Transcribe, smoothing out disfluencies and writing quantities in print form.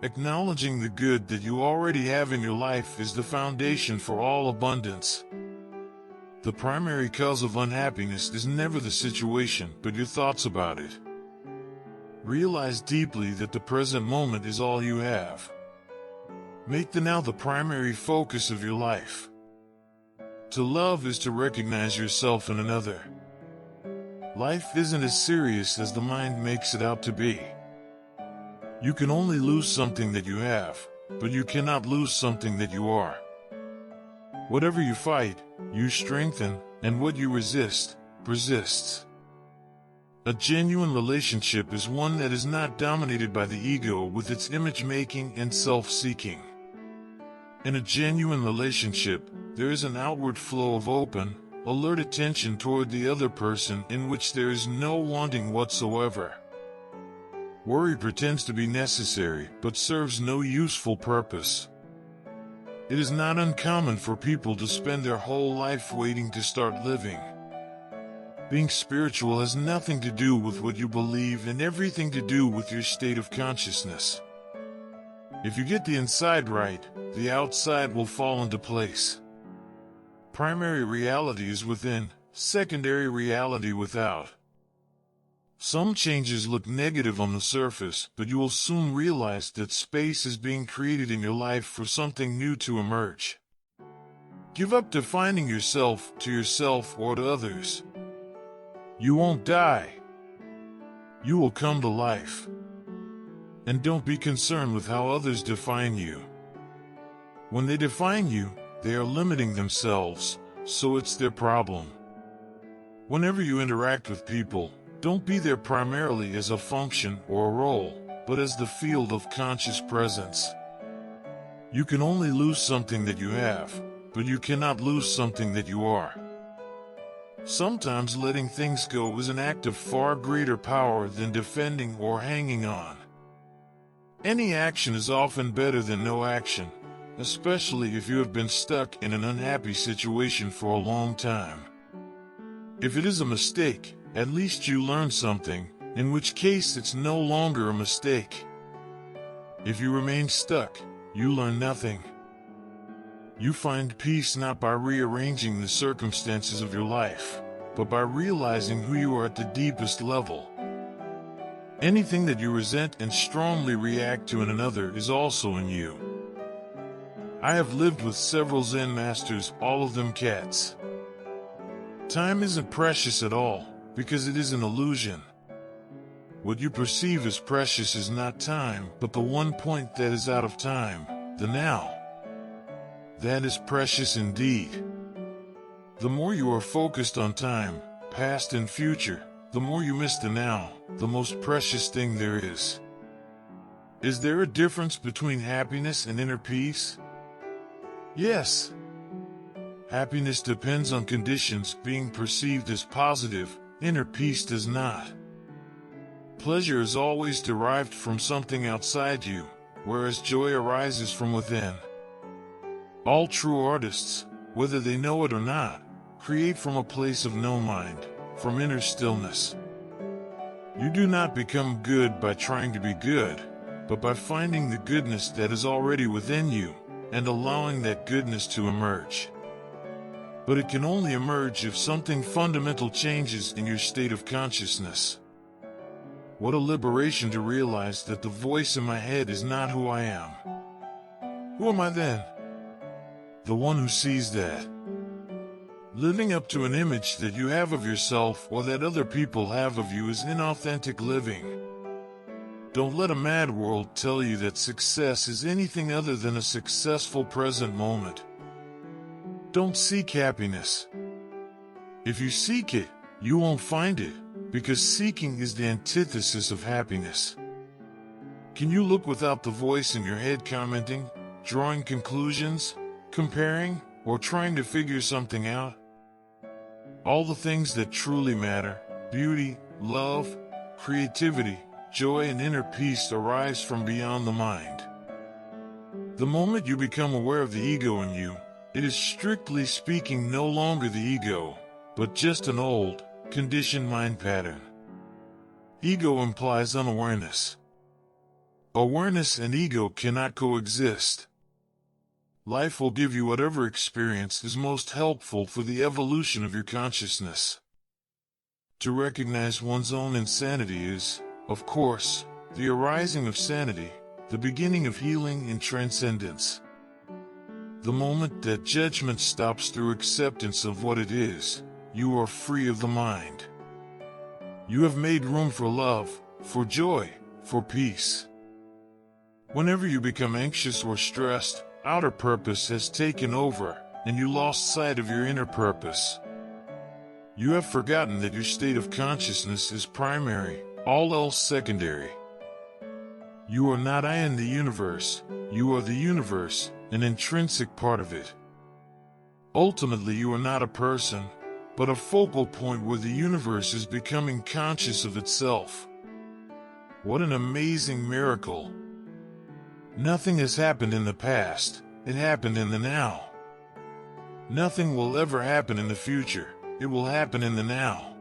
Acknowledging the good that you already have in your life is the foundation for all abundance. The primary cause of unhappiness is never the situation, but your thoughts about it. Realize deeply that the present moment is all you have. Make the now the primary focus of your life. To love is to recognize yourself in another. Life isn't as serious as the mind makes it out to be. You can only lose something that you have, but you cannot lose something that you are. Whatever you fight, you strengthen, and what you resist, persists. A genuine relationship is one that is not dominated by the ego with its image-making and self-seeking. In a genuine relationship, there is an outward flow of open, alert attention toward the other person in which there is no wanting whatsoever. Worry pretends to be necessary, but serves no useful purpose. It is not uncommon for people to spend their whole life waiting to start living. Being spiritual has nothing to do with what you believe and everything to do with your state of consciousness. If you get the inside right, the outside will fall into place. Primary reality is within, secondary reality without. Some changes look negative on the surface, but you will soon realize that space is being created in your life for something new to emerge. Give up defining yourself to yourself or to others. You won't die. You will come to life. And don't be concerned with how others define you. When they define you, they are limiting themselves, so it's their problem. Whenever you interact with people, don't be there primarily as a function or a role, but as the field of conscious presence. You can only lose something that you have, but you cannot lose something that you are. Sometimes letting things go is an act of far greater power than defending or hanging on. Any action is often better than no action, especially if you have been stuck in an unhappy situation for a long time. If it is a mistake, at least you learn something, in which case it's no longer a mistake. If you remain stuck, you learn nothing. You find peace not by rearranging the circumstances of your life, but by realizing who you are at the deepest level. Anything that you resent and strongly react to in another is also in you. I have lived with several Zen masters, all of them cats. Time isn't precious at all, because it is an illusion. What you perceive as precious is not time, but the one point that is out of time, the now. That is precious indeed. The more you are focused on time, past and future, the more you miss the now, the most precious thing there is. Is there a difference between happiness and inner peace? Yes. Happiness depends on conditions being perceived as positive, inner peace does not. Pleasure is always derived from something outside you, whereas joy arises from within. All true artists, whether they know it or not, create from a place of no mind, from inner stillness. You do not become good by trying to be good, but by finding the goodness that is already within you, and allowing that goodness to emerge. But it can only emerge if something fundamental changes in your state of consciousness. What a liberation to realize that the voice in my head is not who I am. Who am I then? The one who sees that. Living up to an image that you have of yourself or that other people have of you is inauthentic living. Don't let a mad world tell you that success is anything other than a successful present moment. Don't seek happiness. If you seek it, you won't find it, because seeking is the antithesis of happiness. Can you look without the voice in your head commenting, drawing conclusions, comparing, or trying to figure something out? All the things that truly matter, beauty, love, creativity, joy and inner peace arise from beyond the mind. The moment you become aware of the ego in you, it is strictly speaking no longer the ego, but just an old, conditioned mind pattern. Ego implies unawareness. Awareness and ego cannot coexist. Life will give you whatever experience is most helpful for the evolution of your consciousness. To recognize one's own insanity is, of course, the arising of sanity, the beginning of healing and transcendence. The moment that judgment stops through acceptance of what it is, you are free of the mind. You have made room for love, for joy, for peace. Whenever you become anxious or stressed, outer purpose has taken over, and you lost sight of your inner purpose. You have forgotten that your state of consciousness is primary, all else secondary. You are not I in the universe, you are the universe, an intrinsic part of it. Ultimately, you are not a person, but a focal point where the universe is becoming conscious of itself. What an amazing miracle! Nothing has happened in the past, it happened in the now. Nothing will ever happen in the future, it will happen in the now.